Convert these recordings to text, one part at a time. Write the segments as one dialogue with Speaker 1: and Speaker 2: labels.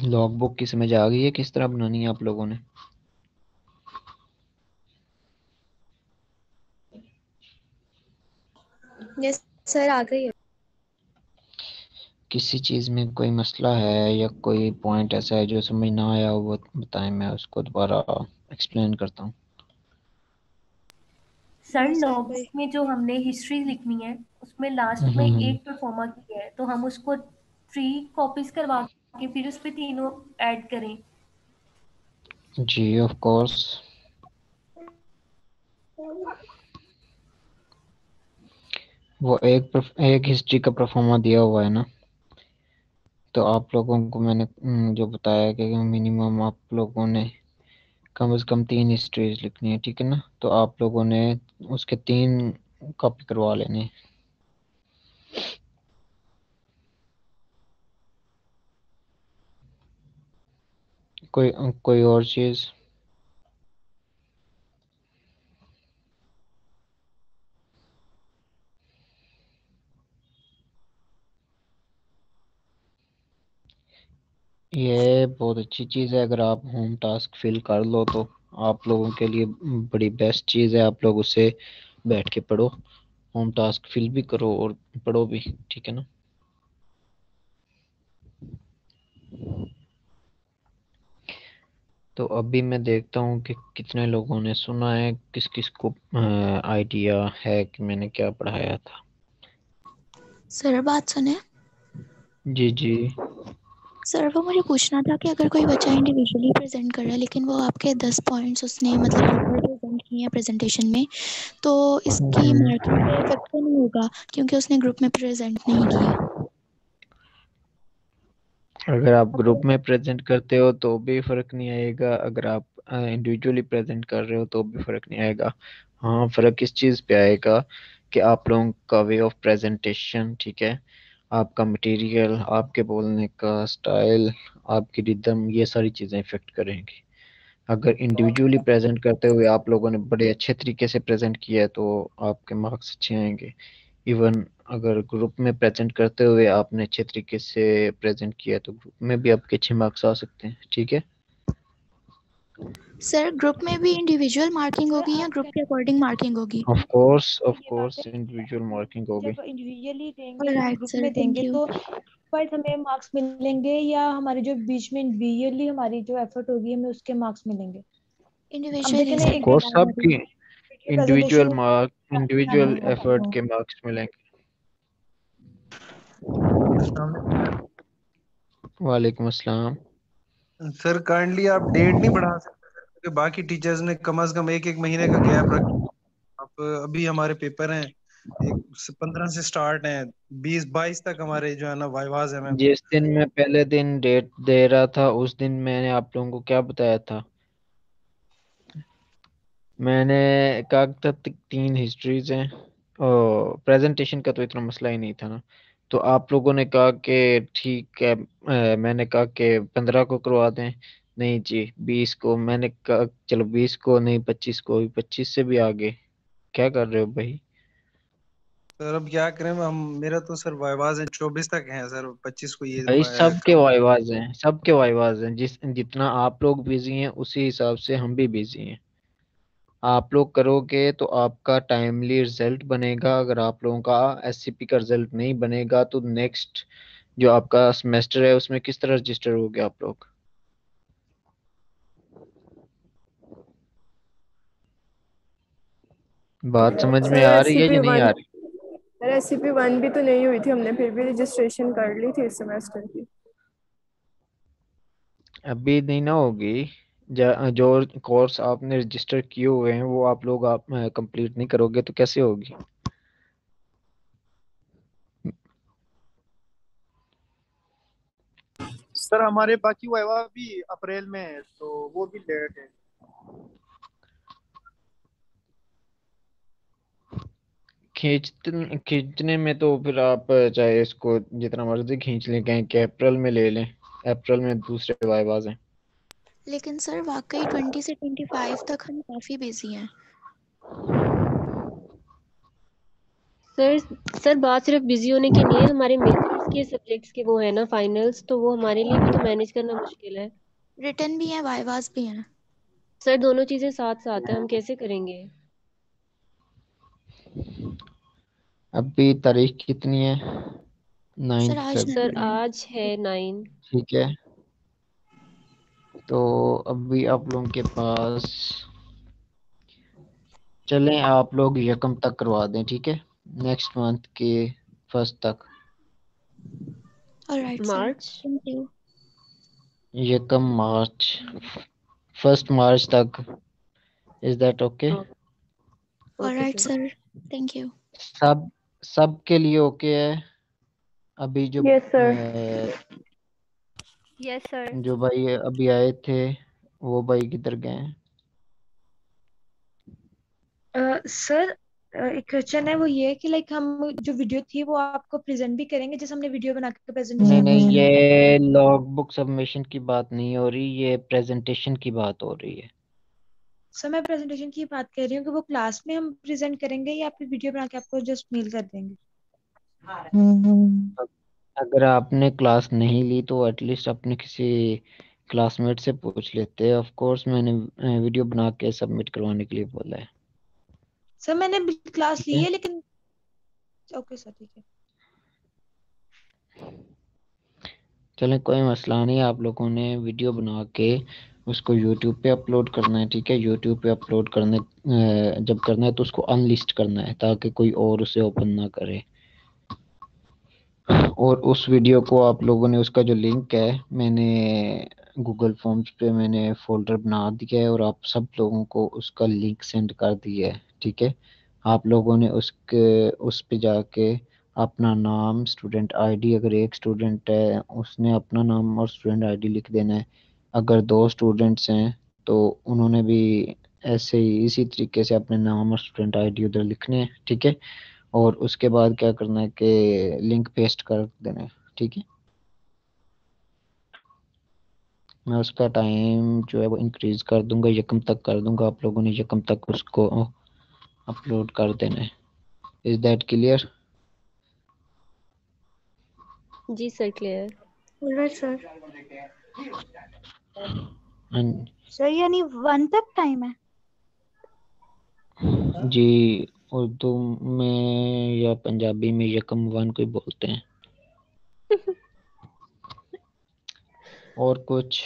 Speaker 1: Log book की समझ आ गई है किस तरह बनानी है आप लोगों ने?
Speaker 2: यस सर, आ गई है।
Speaker 1: किसी चीज़ में कोई मसला है या कोई पॉइंट ऐसा है जो समझ ना आया हो वो बताएं, मैं उसको दोबारा एक्सप्लेन करता हूँ।
Speaker 3: सर
Speaker 2: नहीं सर
Speaker 3: लॉग्स
Speaker 2: कोई।
Speaker 3: में जो हमने हिस्ट्री लिखनी है उसमें लास्ट में
Speaker 1: हम्म,
Speaker 3: एक परफॉर्मा की है, तो हम उसको 3 कॉपीज करवा के फिर उस पे तीनों ऐड करें।
Speaker 1: जी ऑफ कोर्स। वो एक हिस्ट्री का परफॉर्मा दिया हुआ है ना, तो आप लोगों को मैंने जो बताया कि मिनिमम आप लोगों ने कम से कम 3 हिस्ट्रीज लिखनी है, ठीक है ना? तो आप लोगों ने उसके 3 कॉपी करवा लेने हैं। कोई और चीज़? ये बहुत अच्छी चीज़ है, अगर आप होम टास्क फिल कर लो तो आप लोगों के लिए बड़ी बेस्ट चीज़ है। आप लोग उसे बैठ के पढ़ो, होम टास्क फिल भी करो और पढ़ो भी, ठीक है ना? तो अभी मैं देखता हूँ कि कितने लोगों ने सुना है, किस किस को आइडिया है कि मैंने क्या पढ़ाया था।
Speaker 2: सर बात सुने।
Speaker 1: जी जी।
Speaker 2: सर वो मुझे पूछना था कि अगर कोई बच्चा इंडिविजुअली प्रेजेंट कर रहा है लेकिन वो आपके 10 पॉइंट्स उसने मतलब प्रॉपर प्रेजेंट किए हैं प्रेजेंटेशन में, तो इसकी
Speaker 1: हम्म।
Speaker 2: मार्किंग पे इफेक्ट तो नहीं होगा क्योंकि उसने ग्रुप में प्रेजेंट नहीं किए।
Speaker 1: अगर आप ग्रुप में प्रेजेंट करते हो तो भी फर्क नहीं आएगा, अगर आप इंडिविजुअली प्रेजेंट कर रहे हो तो भी फर्क नहीं आएगा। हाँ, फर्क इस चीज़ पे आएगा कि आप लोगों का वे ऑफ प्रेजेंटेशन, ठीक है, आपका मटेरियल, आपके बोलने का स्टाइल, आपकी रिदम, ये सारी चीज़ें इफेक्ट करेंगी। अगर इंडिविजुअली प्रेजेंट करते हुए आप लोगों ने बड़े अच्छे तरीके से प्रेजेंट किया है तो आपके मार्क्स अच्छे आएंगे। इवन अगर ग्रुप में प्रेजेंट करते हुए आपने अच्छे तरीके से प्रेजेंट किया तो ग्रुप में भी आपके अच्छे मार्क्स आ सकते हैं, ठीक है?
Speaker 2: सर ग्रुप में भी इंडिविजुअल मार्किंग
Speaker 4: सर
Speaker 2: होगी या
Speaker 4: आप
Speaker 2: ग्रुप के अकॉर्डिंग मार्किंग होगी?
Speaker 1: ऑफ
Speaker 4: ये बात
Speaker 1: कोर्स
Speaker 4: है
Speaker 1: इंडिविजुअल
Speaker 4: कि
Speaker 1: मार्किंग होगी।
Speaker 4: जब इंडिविजुअली देंगे या
Speaker 2: ऑलराइट
Speaker 4: ग्रुप
Speaker 2: सर,
Speaker 4: में
Speaker 2: थैंक
Speaker 4: देंगे
Speaker 2: यू।
Speaker 4: तो वाइज हमें मार्क्स मिलेंगे, या हमारे जो बीच में इंडिविजुअली हमारी जो एफर्ट होगी हमें उसके मार्क्स मिलेंगे? अब
Speaker 2: इंडिविजुअली
Speaker 4: देखें ना,
Speaker 2: सर,
Speaker 1: ऑफ
Speaker 4: एक
Speaker 1: कोर्स सबकी इंडिविजुअल
Speaker 4: प्रेजेंटेशन
Speaker 1: मार्क, इंडिविजुअल
Speaker 4: बनानी है
Speaker 1: एफर्ट
Speaker 4: आपको।
Speaker 1: के मार्क्स मिलेंगे।
Speaker 5: अस्सलाम
Speaker 1: वालेकुम अस्सलाम।
Speaker 5: वालेकुम। सर काइंडली आप डेट नहीं बढ़ा सकते सर, क्योंकि बाकी टीचर्स ने कम से कम एक एक महीने का गैप रख। आप अभी हमारे पेपर हैं, एक 15 से स्टार्ट हैं, 20-22 तक हमारे जो है ना वाइवाज है मैम।
Speaker 1: जिस दिन मैं पहले दिन डेट दे रहा था उस दिन मैंने आप लोगों को क्या बताया था? मैंने कहा था 3 हिस्ट्रीज हैं, और प्रेजेंटेशन का तो इतना मसला ही नहीं था ना। तो आप लोगों ने कहा कि ठीक है, मैंने कहा कि 15 को करवा दें। नहीं जी, 20 को। मैंने कहा चलो 20 को नहीं, 25 को, 25 से भी आगे। क्या कर रहे हो भाई?
Speaker 5: सर अब क्या करें हम, मेरा तो सर वाइवाज है 24 तक हैं सर, 25 को ये
Speaker 1: भाई सबके
Speaker 5: काम।
Speaker 1: वाइवाज हैं, सबके वाइवाज हैं। जितना आप लोग बिजी हैं उसी हिसाब से हम भी बिजी हैं। आप लोग करोगे तो आपका टाइमली रिजल्ट बनेगा। अगर आप लोगों का एससीपी का रिजल्ट नहीं बनेगा तो नेक्स्ट जो आपका सेमेस्टर है उसमें किस तरह रजिस्टर होगे आप लोग? बात समझ में
Speaker 6: सर
Speaker 1: आ रही है
Speaker 6: एससीपी
Speaker 1: या नहीं
Speaker 6: वन
Speaker 1: आ रही?
Speaker 6: सर एससीपी वन भी तो नहीं हुई थी, हमने फिर भी रजिस्ट्रेशन कर ली थी इस सेमेस्टर की।
Speaker 1: अभी नहीं ना होगी। जो कोर्स आपने रजिस्टर किए हुए हैं वो आप लोग आप कंप्लीट नहीं करोगे तो कैसे होगी?
Speaker 7: सर हमारे बाकी वाइवा भी अप्रैल में है तो वो भी लेट है।
Speaker 1: खींचने में तो फिर आप चाहे इसको जितना मर्जी खींच लें, कहें कि अप्रैल में ले लें। अप्रैल में दूसरे वाइवाज हैं।
Speaker 2: लेकिन सर वाकई 20 से 25 तक हम काफ़ी बिजी हैं।
Speaker 8: सर सर बात सिर्फ बिजी होने की नहीं है, हमारे मेजर्स के सब्जेक्ट्स के वो है ना फाइनल्स, तो वो हमारे लिए भी तो मैनेज करना मुश्किल है।
Speaker 2: रिटर्न भी है, वाइवास भी हैं।
Speaker 8: सर दोनों चीजें साथ साथ है, हम कैसे करेंगे?
Speaker 1: अभी तारीख कितनी है?
Speaker 2: सर
Speaker 1: 9
Speaker 2: आज
Speaker 8: सर
Speaker 1: 9
Speaker 8: आज है 9।
Speaker 1: ठीक है, तो अभी आप लोगों के पास, चलें आप लोग यकम तक करवा दें, ठीक है, नेक्स्ट मंथ के फर्स्ट तक।
Speaker 2: Alright sir,
Speaker 8: March.
Speaker 2: Thank you.
Speaker 1: यकम मार्च, 1 मार्च तक। Is that okay?
Speaker 8: Okay
Speaker 2: alright
Speaker 8: sir.
Speaker 2: Sir, thank you.
Speaker 1: सब सबके लिए ओके है? अभी जो
Speaker 6: यस सर।
Speaker 3: Yes sir.
Speaker 1: जो भाई अभी आए थे वो भाई किधर गए हैं?
Speaker 4: सर एक क्वेश्चन है, वो ये है कि लाइक हम जो वीडियो थी वो आपको प्रेजेंट भी करेंगे, जैसे हमने वीडियो बना के
Speaker 1: नहीं
Speaker 4: प्रेजेंटेशन
Speaker 1: नहीं,
Speaker 4: आपको सबमिट कर।
Speaker 1: ये लॉग बुक सबमिशन की बात नहीं हो रही, ये प्रेजेंटेशन की बात हो रही है।
Speaker 4: सर मैं प्रेजेंटेशन की बात कर रही हूँ कि वो क्लास में हम प्रेजेंट करेंगे या फिर वीडियो बना के आपको जस्ट मेल कर देंगे।
Speaker 1: अगर आपने क्लास नहीं ली तो एटलीस्ट अपने किसी क्लासमेट से पूछ लेते हैं। ऑफ कोर्स मैंने वीडियो बना के सबमिट करवाने के लिए बोला है।
Speaker 4: सर मैंने क्लास
Speaker 1: ठीक
Speaker 4: ली
Speaker 1: है,
Speaker 4: है लेकिन, ओके सर ठीक है।
Speaker 1: चलें कोई मसला नहीं, आप लोगों ने वीडियो बना के उसको यूट्यूब पे अपलोड करना है, ठीक है। यूट्यूब पे अपलोड करने जब करना है तो उसको अनलिस्ट करना है ताकि कोई और उसे ओपन ना करे। और उस वीडियो को आप लोगों ने, उसका जो लिंक है मैंने गूगल फॉर्म्स पे मैंने फोल्डर बना दिया है और आप सब लोगों को उसका लिंक सेंड कर दिया है, ठीक है। आप लोगों ने उसके उस पे जाके अपना नाम, स्टूडेंट आईडी, अगर एक स्टूडेंट है उसने अपना नाम और स्टूडेंट आईडी लिख देना है। अगर 2 स्टूडेंट्स हैं तो उन्होंने भी ऐसे ही इसी तरीके से अपने नाम और स्टूडेंट आईडी उधर लिखने हैं, ठीक है। और उसके बाद क्या करना है कि लिंक पेस्ट कर देना है, ठीक है। मैं उसका टाइम जो है वो इंक्रीज कर दूंगा, यकम तक कर दूंगा, आप लोगों ने यकम तक उसको अपलोड कर देना है। Is that clear?
Speaker 8: जी sir, clear.
Speaker 6: Alright sir.
Speaker 9: Sir यानी 1 तक टाइम है?
Speaker 1: जी, उर्दू में या पंजाबी में यकम 1 को ही बोलते हैं। और कुछ?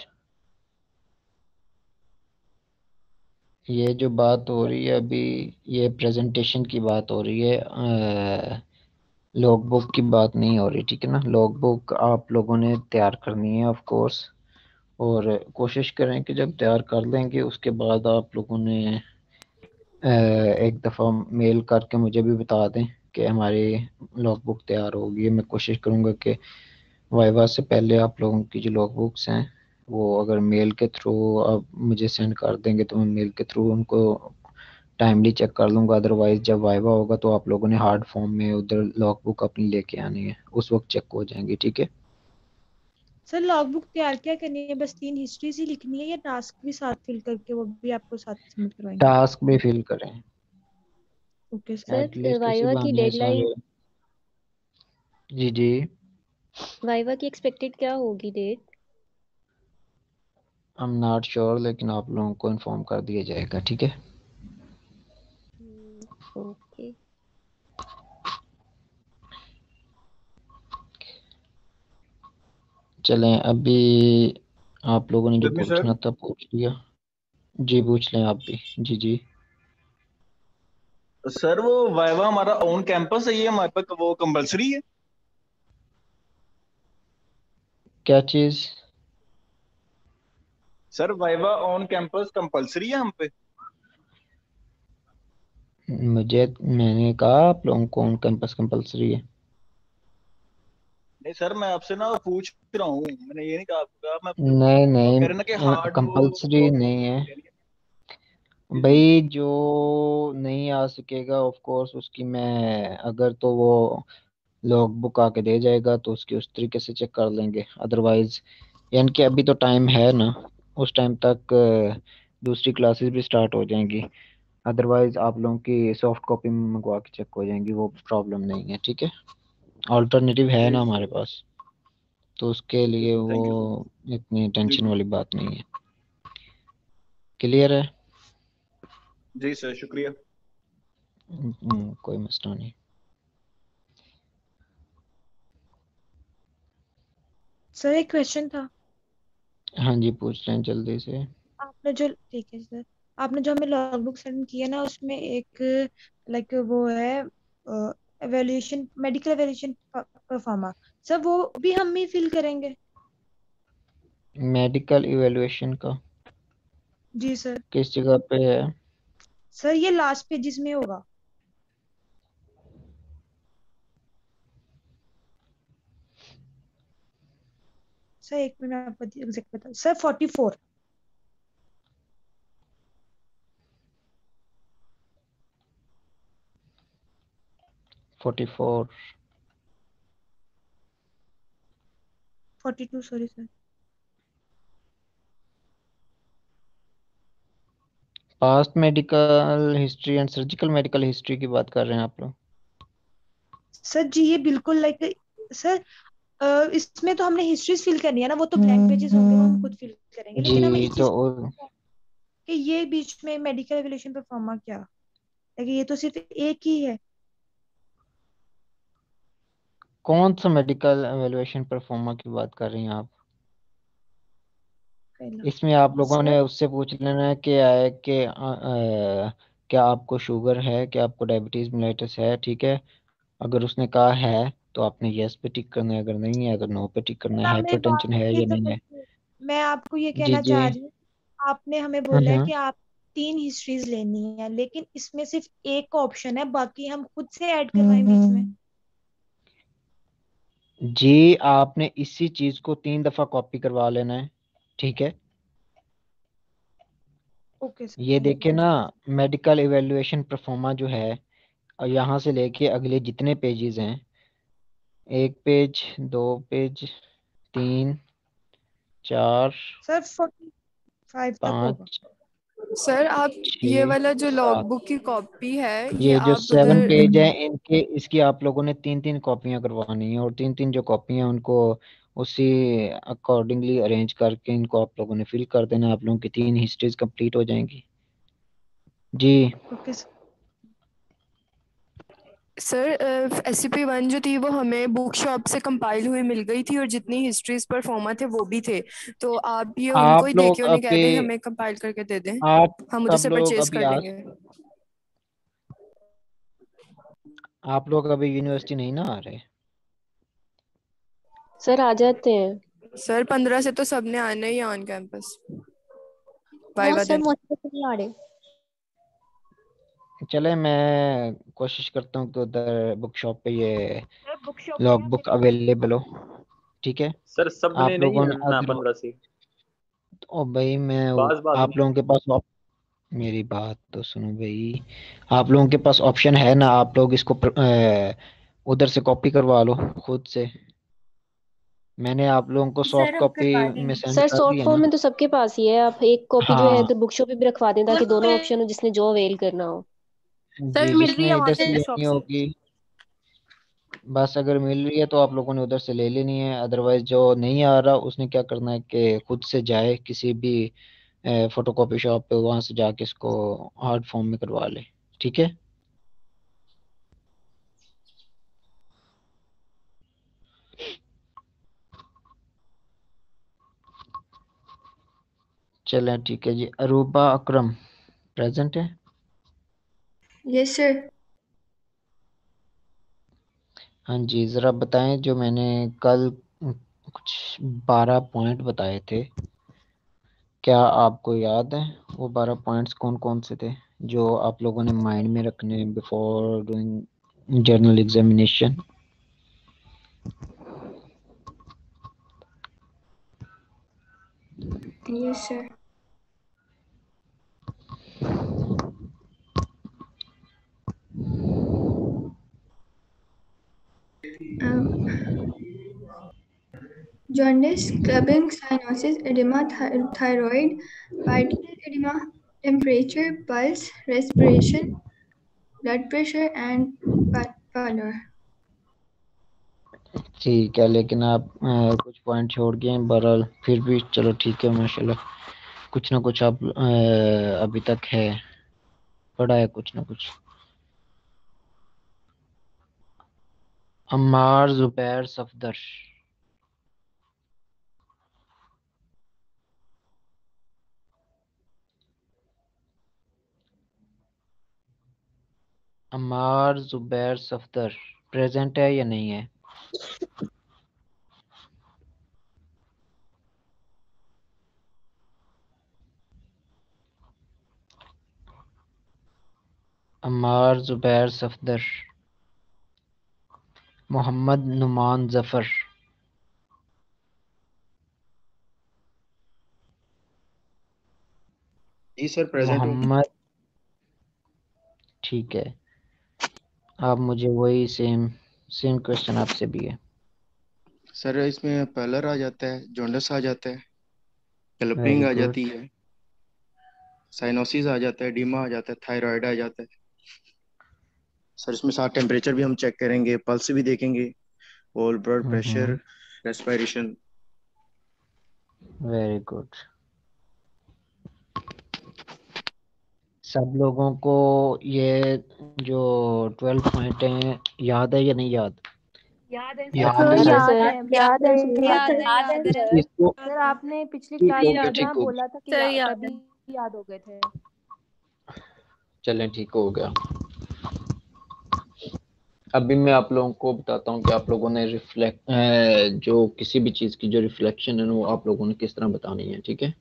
Speaker 1: ये जो बात हो रही है अभी, ये प्रेजेंटेशन की बात हो रही है, लॉग बुक की बात नहीं हो रही, ठीक है ना। लॉग बुक आप लोगों ने तैयार करनी है ऑफ कोर्स, और कोशिश करें कि जब तैयार कर लेंगे उसके बाद आप लोगों ने एक दफ़ा मेल करके मुझे भी बता दें कि हमारी लॉग बुक तैयार होगी। मैं कोशिश करूँगा कि वाइवा से पहले आप लोगों की जो लॉग बुक्स हैं वो अगर मेल के थ्रू आप मुझे सेंड कर देंगे तो मैं मेल के थ्रू उनको टाइमली चेक कर लूँगा। अदरवाइज जब वाइवा होगा तो आप लोगों ने हार्ड फॉर्म में उधर लॉग बुक अपनी लेके आनी है, उस वक्त चेक हो जाएंगी, ठीक है।
Speaker 4: सर लॉग बुक तैयार क्या करनी है, बस 3 हिस्ट्रीज ही लिखनी है या टास्क भी साथ फिल करके वो भी आपको साथ सबमिट करवाएंगे?
Speaker 1: टास्क भी फिल करें,
Speaker 4: ओके सर।
Speaker 8: सर
Speaker 1: एटलीस्ट उसी
Speaker 8: वाइवा की
Speaker 1: बहाने
Speaker 8: डेडलाइन,
Speaker 1: सारे। जी जी,
Speaker 8: वाइवा की एक्सपेक्टेड क्या होगी date?
Speaker 1: I am not sure, लेकिन आप लोगों को इन्फॉर्म कर दिया जाएगा, ठीक है।
Speaker 8: ओके।
Speaker 1: चलें अभी आप लोगों ने जो
Speaker 7: रवि सर,
Speaker 1: पूछना था पूछ लिया। जी पूछ लें आप भी। जी जी,
Speaker 7: सर वो वाइवा हमारा ऑन कैंपस है, ये हमारे पे वो कंपलसरी है?
Speaker 1: क्या चीज़?
Speaker 7: Sir viva on campus compulsory है हम पे?
Speaker 1: मैंने कहा आप लोगों को ऑन कैंपस कंपलसरी है।
Speaker 7: नहीं सर, मैं आपसे ना पूछ रहा हूँ, मैंने ये नहीं कहा आपको, कहा मैं
Speaker 1: नहीं
Speaker 7: आप
Speaker 1: नहीं,
Speaker 7: कह रहे ना कि हार्ड वो
Speaker 1: कंपलसरी
Speaker 7: कॉपी
Speaker 1: नहीं है
Speaker 7: लेनी है। जी
Speaker 1: भाई। जो नहीं आ सकेगा ऑफ कोर्स उसकी मैं, अगर तो वो लॉग बुक आके दे जाएगा तो उसकी उस तरीके से चेक कर लेंगे। अदरवाइज यानी कि अभी तो टाइम है ना, उस टाइम तक दूसरी क्लासेस भी स्टार्ट हो जाएंगी। अदरवाइज आप लोगों की सॉफ्ट कॉपी में मंगवा के चेक हो जाएंगी, वो प्रॉब्लम नहीं है, ठीक है। ऑल्टरनेटिव है ना
Speaker 7: जी
Speaker 1: हमारे पास, तो उसके लिए वो
Speaker 7: थैंक यू सर।
Speaker 1: इतनी
Speaker 7: जी
Speaker 1: टेंशन
Speaker 7: जी
Speaker 1: वाली बात नहीं है। क्लियर है?
Speaker 7: जी सर, शुक्रिया।
Speaker 1: कोई मसला नहीं।
Speaker 4: सर एक क्वेश्चन था।
Speaker 1: हाँ जी, पूछ रहे हैं जल्दी से।
Speaker 4: आपने जो ठीक है सर, आपने जो हमें लॉग बुक सेंड किया ना, उसमें एक लाइक वो है evaluation, medical evaluation pro forma. Sir वो भी हम ही फिल करेंगे?
Speaker 1: मेडिकल इवैल्यूएशन का
Speaker 4: जी सर।
Speaker 1: किस जगह पे है?
Speaker 4: सर ये लास्ट पेजेस में होगा। सर एक मिनट, मैं आपको एग्जैक्ट बता sir, 44।
Speaker 1: 44
Speaker 4: 42 sorry sir.
Speaker 1: Past medical history and surgical medical history की बात कर रहे हैं आप लोग?
Speaker 4: सर जी ये बिल्कुल लाइक सर इसमें तो हमने हिस्ट्रीज फिल करनी है ना, वो तो ब्लैंक पेजेस होंगे, वो हम खुद फिल करेंगे, लेकिन हमें
Speaker 1: जी
Speaker 4: इस
Speaker 1: तो
Speaker 4: चीज कि ये बीच में मेडिकल एवेल्यूशन परफॉर्मा क्या, लेकिन ये तो सिर्फ एक ही है।
Speaker 1: कौन सा मेडिकल एवेल्यूएशन परफॉर्मा की बात कर रही हैं आप? इसमें आप लोगों
Speaker 4: सर
Speaker 1: ने उससे पूछ लेना है कि है कि क्या आपको शुगर है, क्या आपको डायबिटीज मेलिटस है, ठीक है। अगर उसने कहा है तो आपने यस पे टिक करना है, अगर नहीं है अगर नो पे टिक करना है।
Speaker 4: आप मेरी बात
Speaker 1: हाइपरटेंशन है
Speaker 4: की
Speaker 1: या नहीं है?
Speaker 4: समझिए, मैं आपको ये
Speaker 1: जी
Speaker 4: कहना
Speaker 1: जी।
Speaker 4: चाह रही हूँ, आपने हमें
Speaker 1: हाँ
Speaker 4: बोला है
Speaker 1: हाँ।
Speaker 4: कि आप 3 हिस्ट्रीज लेनी है, लेकिन इसमें सिर्फ एक ऑप्शन है, बाकी हम खुद से ऐड करवाएं बीच में।
Speaker 1: जी आपने इसी चीज को 3 दफा कॉपी करवा लेना है, ठीक है।
Speaker 4: ओके सर,
Speaker 1: ये
Speaker 4: थैंक यू
Speaker 1: देखे
Speaker 4: सर।
Speaker 1: ना, मेडिकल इवैल्यूएशन परफॉर्मा जो है, और यहाँ से लेके अगले जितने पेजेस हैं, 1 पेज, 2 पेज, 3, 4,
Speaker 4: सर 45 तक होगा।
Speaker 1: 5,
Speaker 6: सर आप ये
Speaker 1: 6,
Speaker 6: वाला जो लॉग
Speaker 1: 7,
Speaker 6: बुक की कॉपी है ये
Speaker 1: ये जो
Speaker 6: आप
Speaker 1: 7 पेज है
Speaker 6: उधर
Speaker 1: इनके, इसकी आप लोगों ने 3 3 कॉपियां करवानी है, और 3 3 जो कॉपी हैं उनको उसी अकॉर्डिंगली अरेंज करके इनको आप लोगों ने फिल कर देना। आप लोगों की 3 हिस्ट्रीज कंप्लीट हो जाएंगी जी।
Speaker 4: Okay sir.
Speaker 6: सर SCP-1 जो थी वो हमें बुक शॉप से कंपाइल हुई मिल गई थी और जितनी हिस्ट्रीज परफॉर्मा थे वो भी थे, तो आप ये उनको ही
Speaker 1: आप
Speaker 6: देके
Speaker 1: लोग
Speaker 6: उन्हें कह
Speaker 1: अभी
Speaker 6: दें हमें कंपाइल करके दे दें,
Speaker 1: आप
Speaker 6: हम उधर
Speaker 1: सब
Speaker 6: से
Speaker 1: लोग
Speaker 6: परचेज
Speaker 1: अभी
Speaker 6: कर
Speaker 1: आज
Speaker 6: लेंगे।
Speaker 1: आप लोग अभी यूनिवर्सिटी नहीं ना आ रहे?
Speaker 8: सर आ जाते हैं।
Speaker 6: सर 15 से तो सबने आना ही है on campus
Speaker 9: no
Speaker 6: viva
Speaker 9: sir,
Speaker 6: देने।
Speaker 9: मुझसे तो नहीं आ रहे।
Speaker 1: चले मैं कोशिश करता हूँ कि उधर बुक शॉप पे ये
Speaker 4: सर बुक शॉप पे
Speaker 1: लॉग
Speaker 4: हम
Speaker 1: बुक अवेलेबल हो, ठीक है।
Speaker 7: सर सबने
Speaker 1: आप
Speaker 7: नहीं
Speaker 1: लोगों ने
Speaker 7: आना
Speaker 1: अगर
Speaker 7: 15 से,
Speaker 1: ओ भाई मैं
Speaker 7: बाज बाज
Speaker 1: आप
Speaker 7: ने।
Speaker 1: लोगों के पास मेरी बात तो सुनो भाई। आप लोगों के पास ऑप्शन है ना, आप लोग इसको उधर से कॉपी करवा लो खुद से। मैंने आप लोगों को
Speaker 3: सर
Speaker 1: सॉफ्ट
Speaker 3: हम
Speaker 1: कॉपी
Speaker 3: करवा
Speaker 1: में
Speaker 3: देंगे।
Speaker 1: सेंड
Speaker 8: सर
Speaker 1: कर
Speaker 8: शॉर्ट
Speaker 1: दिया
Speaker 8: फॉर्म
Speaker 1: ना।
Speaker 8: में तो सबके पास ही है, आप एक कॉपी जो है
Speaker 1: हाँ
Speaker 8: इधर बुक शॉप पे भी रखवा दें
Speaker 3: और
Speaker 8: ताकि दोनों
Speaker 3: फिर
Speaker 8: ऑप्शन हो, जिसने जो अवेल करना हो।
Speaker 1: जी,
Speaker 3: सर मिल रही है
Speaker 1: जिसने
Speaker 3: वहां
Speaker 1: इधर
Speaker 3: से
Speaker 1: से
Speaker 3: शॉप
Speaker 1: लेनी
Speaker 3: से।
Speaker 1: होगी, बस अगर मिल रही है तो आप लोगों ने उधर से ले लेनी है। अदरवाइज जो नहीं आ रहा उसने क्या करना है कि खुद से जाए किसी भी फोटोकॉपी शॉप पे, वहां से जाके इसको हार्ड फॉर्म में करवा ले, ठीक है। चलें ठीक है जी। अरूबा अकरम प्रेजेंट है?
Speaker 10: Yes sir.
Speaker 1: हाँ जी, ज़रा बताएं जो मैंने कल कुछ 12 पॉइंट बताए थे, क्या आपको याद है वो 12 पॉइंट्स कौन कौन से थे जो आप लोगों ने माइंड में रखने before doing journal examination?
Speaker 10: Yes sir. jaundice, clubbing, cyanosis, edema, thyroid, pituitary edema, temperature, pulse, respiration, blood pressure, and pallor.
Speaker 1: ठीक है, लेकिन आप कुछ पॉइंट छोड़ गए बहरहाल, फिर भी चलो ठीक है, माशाल्लाह कुछ ना कुछ आप अभी तक है, पढ़ा है कुछ ना कुछ। अम्मार, जुबैर, सफदर। अम्मार, जुबैर, सफदर प्रेजेंट है या नहीं है? अम्मार, जुबैर, सफदर। मोहम्मद, नुमान, जफर।
Speaker 11: जी सर प्रेजेंट हूँ।
Speaker 1: मोहम्मद, ठीक है। आप मुझे वही सेम सेम क्वेश्चन आपसे भी है।
Speaker 11: सर इसमें पेलर आ जाता है, जॉन्डिस आ जाता है, कैलपनिंग
Speaker 1: वेरी
Speaker 11: आ
Speaker 1: गुड।
Speaker 11: जाती है, साइनोसिस आ जाता है, एडिमा आ जाता है, थायराइड आ जाता है। सर इसमें साथ टेम्परेचर भी हम चेक करेंगे, पल्स भी देखेंगे, और blood pressure, respiration.
Speaker 1: Very good. सब लोगों को ये जो 12 पॉइंट हैं याद है या नहीं याद?
Speaker 12: याद है
Speaker 1: याद
Speaker 12: सर,
Speaker 1: है
Speaker 8: याद है
Speaker 1: सर?
Speaker 12: याद
Speaker 8: सर।
Speaker 12: है, याद है,
Speaker 9: याद है
Speaker 12: याद है सर।
Speaker 1: इसको
Speaker 12: सर आपने पिछली
Speaker 1: ठीक
Speaker 12: क्लास
Speaker 1: हो
Speaker 12: में
Speaker 1: गया,
Speaker 12: इतना
Speaker 1: ठीक हो
Speaker 12: बोला
Speaker 1: गया।
Speaker 12: था कि
Speaker 9: सर याद है।
Speaker 12: तभी याद हो गए थे।
Speaker 1: चलें ठीक हो गया। अभी मैं आप लोगों को बताता हूँ कि आप लोगों ने रिफ्लेक्ट जो किसी भी चीज़ की जो रिफ्लेक्शन है वो आप लोगों ने किस तरह बतानी है, ठीक है?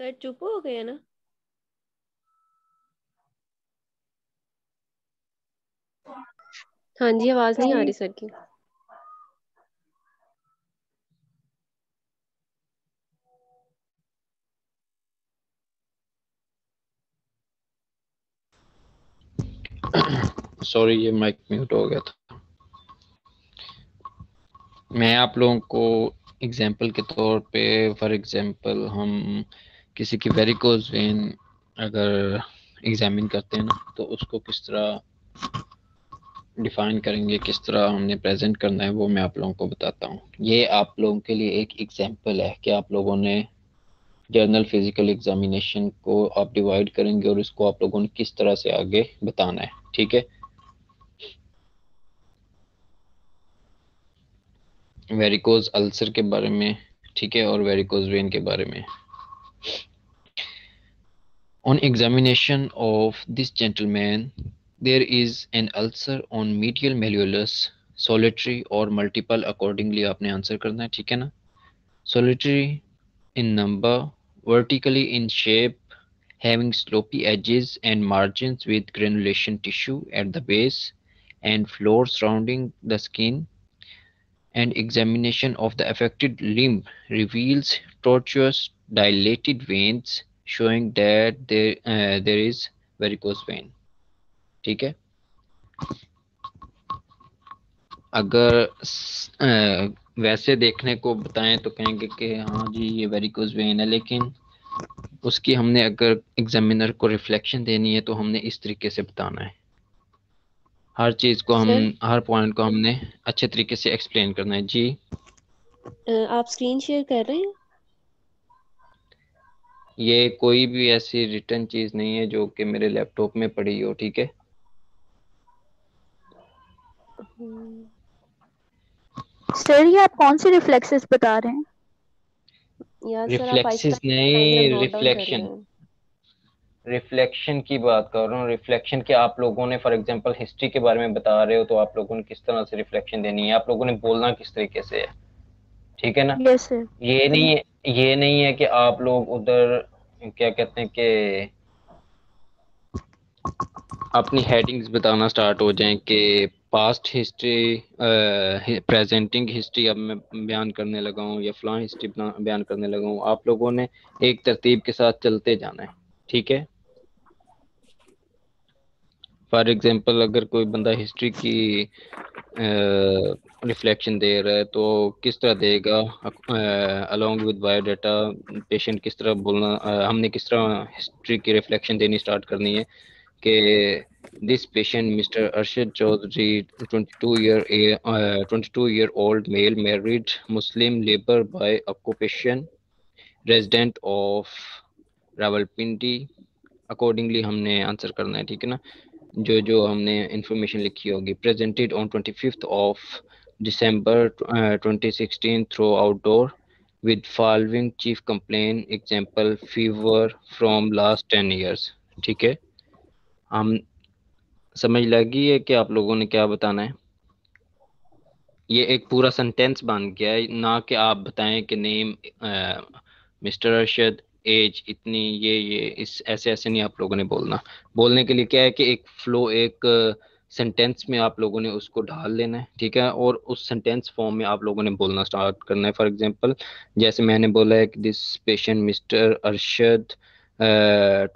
Speaker 8: सर चुप हो गए ना? हाँ जी, आवाज नहीं आ रही सर की।
Speaker 1: सॉरी, ये माइक म्यूट हो गया था। मैं आप लोगों को एग्जांपल के तौर पे, फॉर एग्जांपल हम किसी की वेरिकोज वेन अगर एग्जामिन करते हैं ना, तो उसको किस तरह डिफाइन करेंगे, किस तरह हमने प्रेजेंट करना है, वो मैं आप लोगों को बताता हूँ। ये आप लोगों के लिए एक एग्जांपल है कि आप लोगों ने जर्नल फिजिकल एग्जामिनेशन को आप डिवाइड करेंगे और इसको आप लोगों ने किस तरह से आगे बताना है, ठीक है? वेरिकोज अल्सर के बारे में, ठीक है, और वेरिकोज वेन के बारे में। On examination of this gentleman, there is an ulcer on medial malleolus, solitary or multiple accordingly आपने आंसर करना है, ठीक है ना? Solitary in number, vertically in shape, having slopy edges and margins with granulation tissue at the base and floor surrounding the skin, and examination of the affected limb reveals tortuous dilated veins showing that there is varicose vein, ठीक है? अगर वैसे देखने को बताएं तो कहेंगे कि हाँ जी ये वेरिकोज वेन है, लेकिन उसकी हमने अगर एग्जामिनर को रिफ्लेक्शन देनी है तो हमने इस तरीके से बताना है। हर चीज को हम
Speaker 8: सर
Speaker 1: हर पॉइंट को हमने अच्छे तरीके से एक्सप्लेन करना है। जी
Speaker 8: आप स्क्रीन शेयर कर रहे हैं?
Speaker 1: ये कोई भी ऐसी रिटर्न चीज नहीं है जो कि मेरे लैपटॉप में पड़ी हो, ठीक है?
Speaker 9: सर ये आप कौन से रिफ्लेक्सेस बता रहे हैं?
Speaker 8: यार सर आप आइसक्रीम
Speaker 13: रिफ्लेक्सेस
Speaker 8: बताएंगे, हम
Speaker 13: नहीं,
Speaker 8: नोट डाउन कर रहे
Speaker 13: रिफ्लेक्शन।
Speaker 8: हैं।
Speaker 13: रिफ्लेक्शन की बात कर रहा हूँ। रिफ्लेक्शन के आप लोगों ने फॉर एग्जांपल हिस्ट्री के बारे में बता रहे हो, तो आप लोगों ने किस तरह से रिफ्लेक्शन देनी है, आप लोगों ने बोलना किस तरीके से है, ठीक है ना।
Speaker 9: Yes sir.
Speaker 13: ये नहीं है कि आप लोग उधर क्या कहते हैं कि अपनी हेडिंग्स बताना स्टार्ट हो जाएं कि पास्ट हिस्ट्री, प्रेजेंटिंग हिस्ट्री अब मैं बयान करने लगा हूँ या फलां हिस्ट्री बयान करने लगा हूँ। आप लोगों ने एक तरतीब के साथ चलते जाना है, ठीक है। फॉर एग्जांपल अगर कोई बंदा हिस्ट्री की रिफ्लेक्शन दे रहा है तो किस तरह देगा, अलोंग विद बायोडाटा पेशेंट किस तरह बोलना, हमने किस तरह हिस्ट्री की रिफ्लेक्शन देनी स्टार्ट करनी है कि this patient mister Arshad Chaudhary 22 year old male married Muslim labor by occupation resident of Rawalpindi. Accordingly हमने आंसर करना है, ठीक है ना। जो जो हमने इंफॉर्मेशन लिखी होगी, presented on 25th of December 2016 through outdoor with following chief complaint example fever from last 10 years, ठीक है। हम समझ लगी है कि आप लोगों ने क्या बताना है। ये एक पूरा सेंटेंस बन गया है, ना कि आप बताएं कि नेम मिस्टर अरशद, एज इतनी, ये इस ऐसे ऐसे नहीं आप लोगों ने बोलना। बोलने के लिए क्या है कि एक फ्लो, एक सेंटेंस में आप लोगों ने उसको ढाल लेना है, ठीक है, और उस सेंटेंस फॉर्म में आप लोगों ने बोलना स्टार्ट करना है। फॉर एग्जांपल जैसे मैंने बोला है कि this patient mister Arshad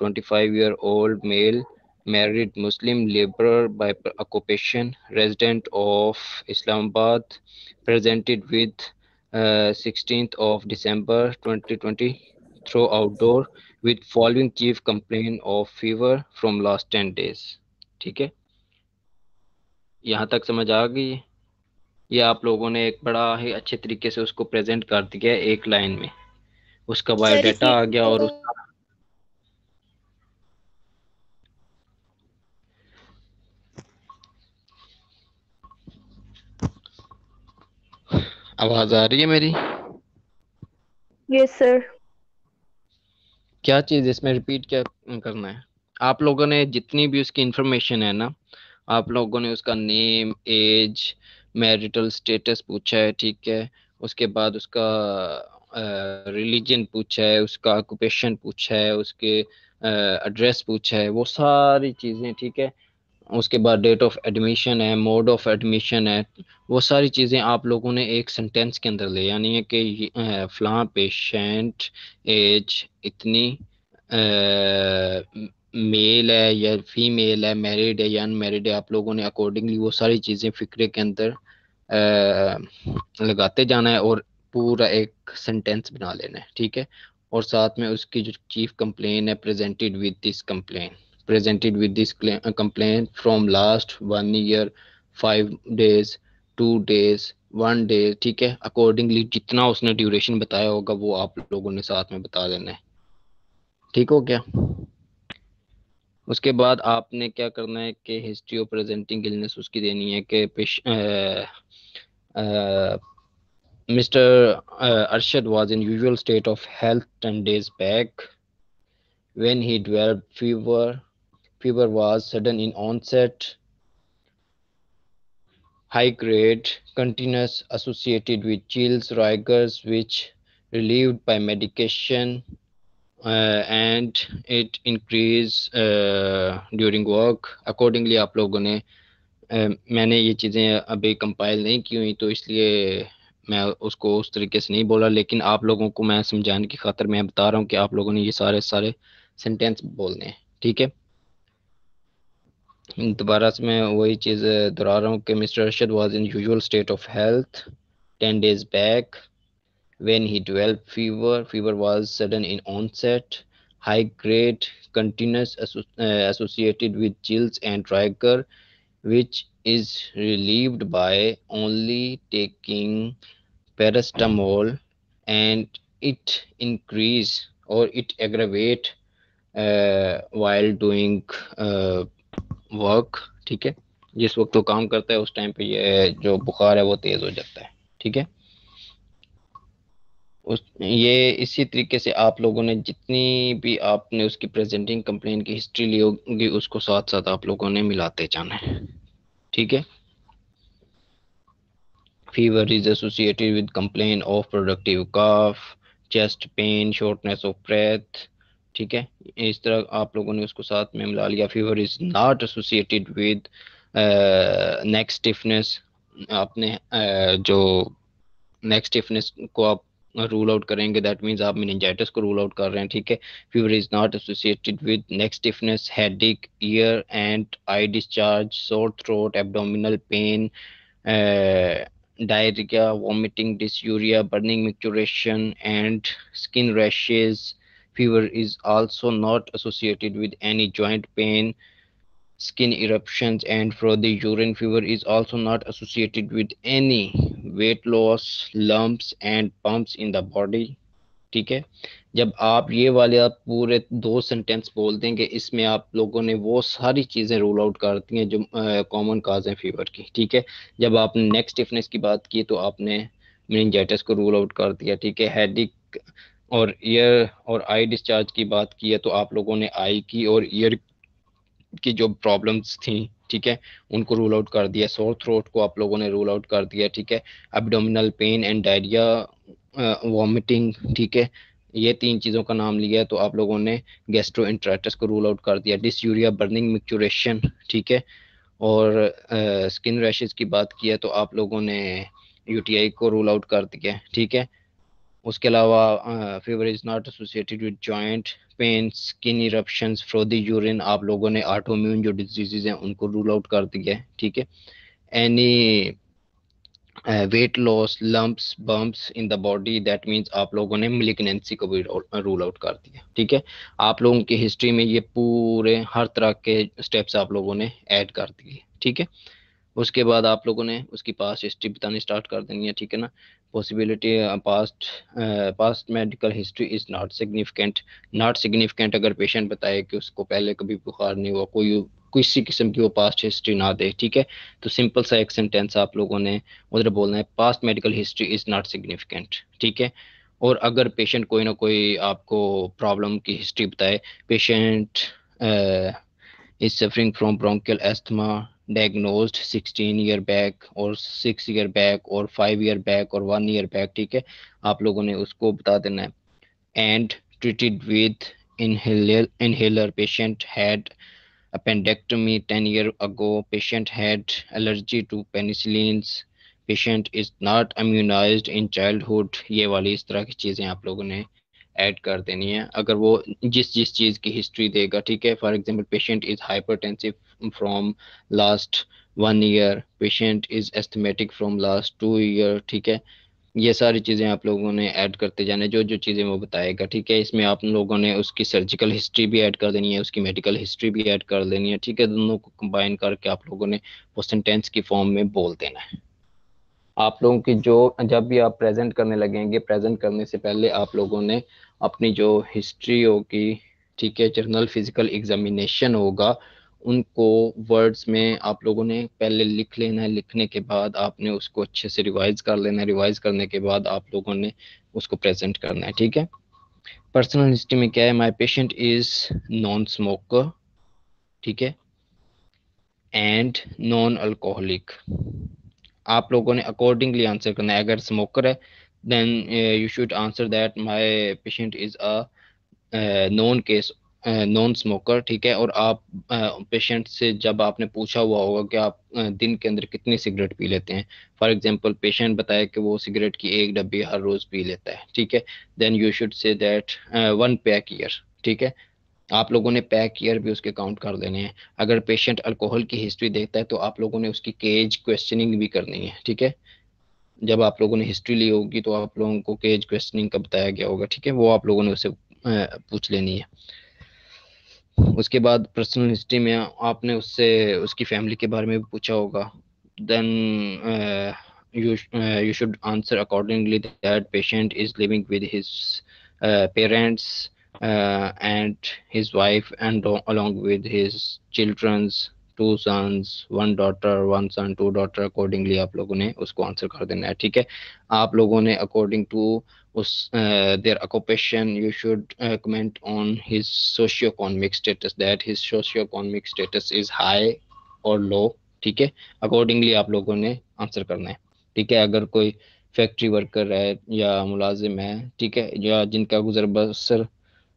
Speaker 13: 25 year old male married Muslim laborer by occupation resident of Islamabad presented with 16th of December 2020 through outdoor with following chief complaint of fever from last 10 days, ठीक है। यहाँ तक समझ आ गई है? ये आप लोगों ने एक बड़ा ही अच्छे तरीके से उसको प्रेजेंट कर दिया है एक लाइन में, उसका बायोडाटा आ गया और उसका आवाज आ रही है मेरी?
Speaker 9: Yes sir.
Speaker 13: क्या चीज इसमें रिपीट क्या करना है? आप लोगों ने जितनी भी उसकी इंफॉर्मेशन है ना, आप लोगों ने उसका नेम, एज, मैरिटल स्टेटस पूछा है, ठीक है। उसके बाद उसका रिलीजन पूछा है, उसका ऑक्यूपेशन पूछा है, उसके एड्रेस पूछा है, वो सारी चीज़ें, ठीक है। उसके बाद डेट ऑफ एडमिशन है, मोड ऑफ एडमिशन है, वो सारी चीज़ें आप लोगों ने एक सेंटेंस के अंदर ले आनी है कि फलां पेशेंट एज इतनी, मेल है या फीमेल है, मैरिड है या अनमैरिड है। आप लोगों ने अकॉर्डिंगली वो सारी चीज़ें फिक्रे के अंदर लगाते जाना है और पूरा एक सेंटेंस बना लेना है, ठीक है। और साथ में उसकी जो चीफ कंप्लेन है, presented with this complaint from last 1 year 5 days 2 days 1 day, ठीक है। अकॉर्डिंगली जितना उसने ड्यूरेशन बताया होगा वो आप लोगों ने साथ में बता देना है, ठीक हो गया। उसके बाद आपने क्या करना है कि हिस्ट्री ऑफ प्रेजेंटिंग इलनेस उसकी देनी है कि Mr. Arshad was in usual state of health 10 days back when he developed fever. Fever was sudden in onset, high grade, continuous, associated with chills, rigors, which relieved by medication, and it increased during work. Accordingly आप लोगों ने मैंने ये चीज़ें अभी compile नहीं की हुई तो इसलिए मैं उसको उस तरीके से नहीं बोला, लेकिन आप लोगों को मैं समझाने की खातिर मैं बता रहा हूँ कि आप लोगों ने ये सारे सेंटेंस बोलने हैं, ठीक है। दोबारा से मैं वही चीज़ दोहरा रहा हूँ कि mister Arshad was in usual state of health 10 days back when he developed fever was sudden in onset, high grade, continuous, associated with chills and rigor, which is relieved by only taking paracetamol, and it increase or it aggravate while doing work, ठीक है। जिस वक्त वो काम करता है उस time पे ये जो बुखार है वो तेज हो जाता है, ठीक है। ये इसी तरीके से आप लोगों ने जितनी भी आपने उसकी प्रेजेंटिंग कंप्लेन की हिस्ट्री ली होगी उसको साथ साथ आप लोगों ने मिलाते जाना है, ठीक है। Fever is associated with complain of productive cough, chest pain, shortness of breath, ठीक है। इस तरह आप लोगों ने उसको साथ में मिला लिया। Fever is not associated with neck stiffness, आपने जो नेक स्टिफनेस को आप रूल आउट करेंगे, दैट मीन्स आप मेनिंजाइटिस को रूल आउट कर रहे हैं, ठीक है। Fever is not associated with neck stiffness, headache, year and I discharge, sore throat, abdominal pain, diarrhea, vomiting, dysuria, burning micturition and skin rashes. Fever is also not associated with any joint pain, skin eruptions and frothy urine. Fever is also not associated with any weight loss, lumps and bumps in the body, ठीक है। जब आप ये वाले आप पूरे 2 sentence बोल देंगे, इसमें आप लोगों ने वो सारी चीज़ें रूल आउट कर दी हैं जो कॉमन काज हैं फीवर की, ठीक है। जब आपने नेक स्टिफनेस की बात की तो आपने मेनिंजाइटिस को रूल आउट कर दिया, ठीक है। हेडेक और ईयर और आई डिस्चार्ज की बात की है तो आप लोगों ने आई की और ईयर की जो प्रॉब्लम्स थी, ठीक है, उनको रूल आउट कर दिया। सोर थ्रोट को आप लोगों ने रूल आउट कर दिया, ठीक है। Abdominal pain and diarrhoea, vomiting, ठीक है, ये 3 चीज़ों का नाम लिया है तो आप लोगों ने गैस्ट्रोएंटेराइटिस को रूल आउट कर दिया। डिसयूरिया, बर्निंग मिक्चुरेशन, ठीक है, और स्किन रैशेस की बात की है तो आप लोगों ने यूटीआई को रूल आउट कर दिया, ठीक है। उसके अलावा fever is not associated with joint pain, skin eruptions, frothy urine, आप लोगों ने ऑटोइम्यून जो डिजीजेज हैं उनको रूल आउट कर दिया है, ठीक है। Any weight loss, lumps, bumps in the body, that means आप लोगों ने मेलिग्नेंसी को भी रूल आउट कर दिया, ठीक है। आप लोगों की हिस्ट्री में ये पूरे हर तरह के स्टेप्स आप लोगों ने ऐड कर दिए, ठीक है। उसके बाद आप लोगों ने उसकी पास्ट हिस्ट्री बतानी स्टार्ट कर देनी है, ठीक है ना। Possibility past medical history is not significant, not significant अगर पेशेंट बताए कि उसको पहले कभी बुखार नहीं हुआ, कोई किसी किस्म की वो पास्ट हिस्ट्री ना दे, ठीक है, तो सिंपल सा एक सेंटेंस आप लोगों ने उधर बोलना है, past medical history is not significant, ठीक है। और अगर पेशेंट कोई ना कोई आपको प्रॉब्लम की हिस्ट्री बताए, patient is suffering from bronchial asthma, diagnosed 16 year back or 6 year back or 5 year back or 1 year back, ठीक है, आप लोगों ने उसको बता देना है। and treated with inhaler, patient had appendectomy 10 years ago, patient had allergy to penicillins, patient is not immunized in childhood, ये वाली इस तरह की चीज़ें आप लोगों ने ऐड कर देनी है अगर वो जिस चीज़ की हिस्ट्री देगा, ठीक है। For example patient is hypertensive from last 1 year, patient is asthmatic from last 2 year, ठीक है। ये सारी चीज़ें आप लोगों ने ऐड करते जाने जो जो चीज़ें वो बताएगा, ठीक है। इसमें आप लोगों ने उसकी सर्जिकल हिस्ट्री भी ऐड कर देनी है, उसकी मेडिकल हिस्ट्री भी ऐड कर देनी है, ठीक है। दोनों को कंबाइन करके आप लोगों ने वो सेंटेंस की फॉर्म में बोल देना है। आप लोगों की जो जब भी आप प्रेजेंट करने लगेंगे, प्रेजेंट करने से पहले आप लोगों ने अपनी जो हिस्ट्री होगी, ठीक है, जर्नल फिजिकल एग्जामिनेशन होगा, उनको वर्ड्स में आप लोगों ने पहले लिख लेना है। लिखने के बाद आपने उसको अच्छे से रिवाइज कर लेना है। रिवाइज करने के बाद आप लोगों ने उसको प्रेजेंट करना है, ठीक है। पर्सनल हिस्ट्री में क्या है, my patient is non smoker, ठीक है, एंड नॉन अल्कोहलिक। आप लोगों ने अकॉर्डिंगली आंसर करना है। अगर स्मोकर है then you should answer that my patient is a non case non smoker, ठीक है। और आप पेशेंट से जब आपने पूछा हुआ होगा कि आप दिन के अंदर कितनी सिगरेट पी लेते हैं, फॉर एग्जांपल पेशेंट बताया कि वो सिगरेट की 1 डब्बी हर रोज पी लेता है, ठीक है, then you should say that 1 pack year, ठीक है। आप लोगों ने पैक ईयर भी उसके काउंट कर देने हैं। अगर पेशेंट अल्कोहल की हिस्ट्री देखता है तो आप लोगों ने उसकी केज क्वेश्चनिंग भी करनी है, ठीक है। जब आप लोगों ने हिस्ट्री ली होगी तो आप लोगों को केज क्वेश्चनिंग का बताया गया होगा, ठीक है, वो आप लोगों ने उससे पूछ लेनी है। उसके बाद पर्सनल हिस्ट्री में आपने उससे उसकी फैमिली के बारे में भी पूछा होगा। Then you should answer accordingly that patient is living with his parents and his wife and along with his children's, 2 sons 1 daughter 1 son 2 daughter, accordingly आप लोगों ने उसको आंसर कर देना है। ठीक है, आप लोगों ने अकॉर्डिंग टू उस their occupation you should comment on his socio-economic status, that his socio-economic status is high or low। ठीक है, अकॉर्डिंगली आप लोगों ने आंसर करना है। ठीक है, अगर कोई फैक्ट्री वर्कर है या मुलाजिम है, ठीक है, या जिनका गुजर बसर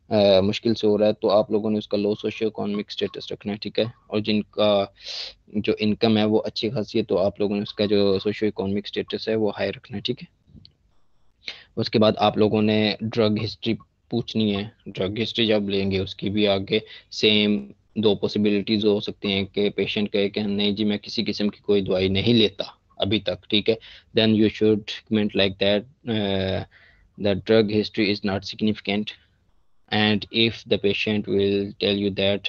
Speaker 13: मुश्किल से हो रहा है, तो आप लोगों ने उसका लो सोशियो इकोनॉमिक स्टेटस रखना है। ठीक है, और जिनका जो इनकम है वो अच्छी खासी है, तो आप लोगों ने उसका जो सोशियो इकोनॉमिक स्टेटस है वो हाई रखना है। ठीक है, उसके बाद आप लोगों ने ड्रग हिस्ट्री पूछनी है। ड्रग हिस्ट्री जब लेंगे उसकी भी आगे सेम 2 पॉसिबिलिटीज हो सकती हैं कि पेशेंट कहे कि नहीं जी मैं किसी किस्म की कोई दवाई नहीं लेता अभी तक। ठीक है, then you should comment like that the drug history is not significant, and if the patient will tell you that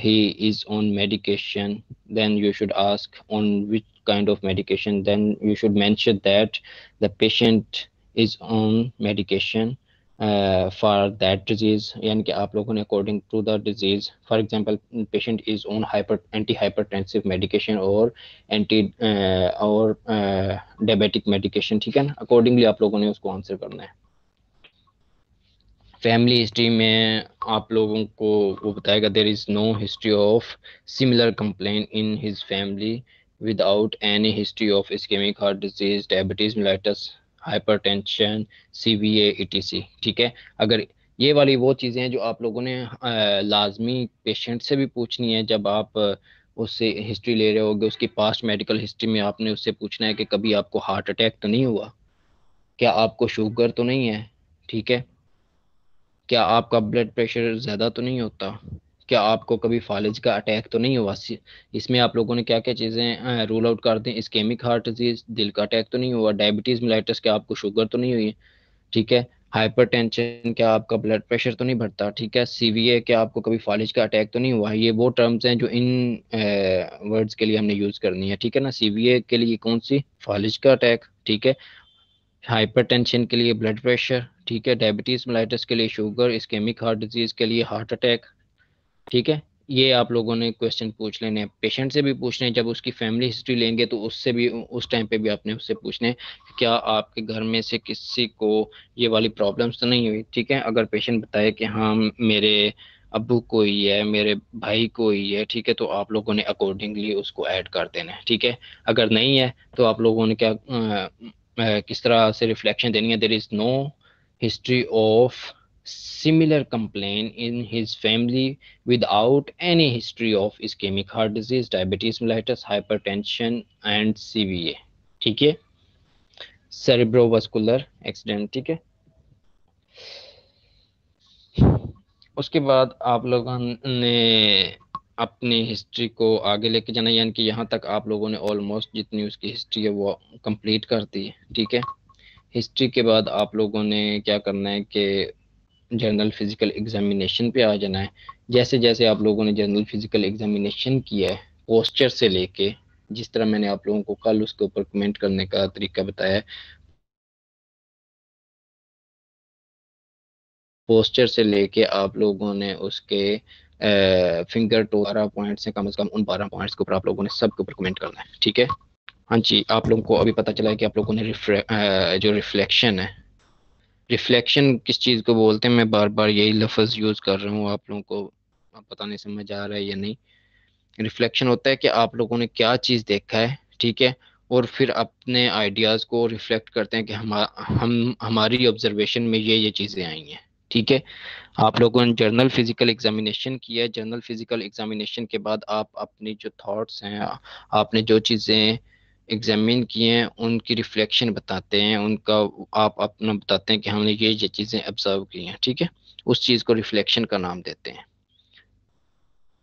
Speaker 13: he is on medication, then you should ask on which kind of medication. Then you should mention that the patient is on medication for that disease, यानी कि आप लोगों ने according to the disease, for example patient is on anti-hypertensive medication or diabetic medication। ठीक है ना, accordingly आप लोगों ने उसको आंसर करना है। फैमिली हिस्ट्री में आप लोगों को वो बताएगा there is no history of similar complaint in his family without any history of ischaemic heart disease, diabetes mellitus, hypertension, CVA etc. ठीक है, अगर ये वाली वो चीज़ें हैं जो आप लोगों ने लाजमी पेशेंट से भी पूछनी है जब आप उससे हिस्ट्री ले रहे होगे। उसकी पास्ट मेडिकल हिस्ट्री में आपने उससे पूछना है कि कभी आपको हार्ट अटैक तो नहीं हुआ, क्या आपको शुगर तो नहीं है, ठीक है, क्या आपका ब्लड प्रेशर ज़्यादा तो नहीं होता, क्या आपको कभी फालिज का अटैक तो नहीं हुआ। इसमें आप लोगों ने क्या क्या चीज़ें रूल आउट कर दी, इस्केमिक हार्ट डिजीज, दिल का अटैक तो नहीं हुआ, डायबिटीज़ मेलाइटस क्या आपको शुगर तो नहीं हुई, ठीक है, हाइपरटेंशन क्या आपका ब्लड प्रेशर तो नहीं बढ़ता, ठीक है, सीवीए क्या आपको कभी फालिज का अटैक तो नहीं हुआ। ये वो टर्म्स हैं जो इन वर्ड्स के लिए हमने यूज़ करनी है। ठीक है ना, सीवीए के लिए कौन सी, फालिज का अटैक, ठीक है, हाइपरटेंशन के लिए ब्लड प्रेशर, ठीक है, डायबिटीज मेलाइटस के लिए शुगर, इस्केमिक हार्ट डिजीज के लिए हार्ट अटैक। ठीक है, ये आप लोगों ने क्वेश्चन पूछ लेने हैं, पेशेंट से भी पूछने हैं। जब उसकी फैमिली हिस्ट्री लेंगे तो उससे भी उस टाइम पे भी आपने उससे पूछने क्या आपके घर में से किसी को ये वाली प्रॉब्लम्स तो नहीं हुई। ठीक है, अगर पेशेंट बताए कि हाँ मेरे अब्बू को ही है, मेरे भाई को ही है, ठीक है, तो आप लोगों ने अकॉर्डिंगली उसको ऐड कर देना है। ठीक है, अगर नहीं है तो आप लोगों ने क्या किस तरह से रिफ्लेक्शन देनी है, there is no history of similar complaint in his family without any history of ischemic heart disease, diabetes mellitus, hypertension and CVA। ठीक है, cerebrovascular accident। ठीक है, उसके बाद आप लोगों ने अपनी हिस्ट्री को आगे लेके जाना, यानी कि यहाँ तक आप लोगों ने ऑलमोस्ट जितनी उसकी हिस्ट्री है वो कंप्लीट कर दी है। ठीक है, हिस्ट्री के बाद आप लोगों ने क्या करना है कि जनरल फिजिकल एग्जामिनेशन पे आ जाना है। जैसे जैसे आप लोगों ने जनरल फिजिकल एग्जामिनेशन किया है, पोस्चर से लेके, जिस तरह मैंने आप लोगों को कल उसके ऊपर कमेंट करने का तरीका बताया है, पोस्चर से लेके आप लोगों ने उसके फिंगर टो 12 पॉइंट्स से कम से कम उन 12 पॉइंट्स के ऊपर आप लोगों ने सब के ऊपर कमेंट करना है। ठीक है, हाँ जी, आप लोगों को अभी पता चला है कि आप लोगों ने जो रिफ्लेक्शन है, रिफ्लेक्शन किस चीज़ को बोलते हैं, मैं बार बार यही लफ्ज़ यूज़ कर रहा हूँ, आप लोगों को पता नहीं समझ आ रहा है या नहीं। रिफ्लेक्शन होता है कि आप लोगों ने क्या चीज़ देखा है, ठीक है, और फिर अपने आइडियाज़ को रिफ्लेक्ट करते हैं कि हमारी ऑब्जर्वेशन में ये चीज़ें आई हैं। ठीक है, आप लोगों ने जर्नल फिजिकल एग्जामिनेशन किया है, जर्नल फिजिकल एग्जामिनेशन के बाद आप अपनी जो थॉट्स हैं, आपने जो चीज़ें एग्जामिन किए हैं उनकी रिफ्लेक्शन बताते हैं, उनका आप अपना बताते हैं कि हमने ये चीज़ें ऑब्जर्व की हैं। ठीक है, उस चीज़ को रिफ्लेक्शन का नाम देते हैं।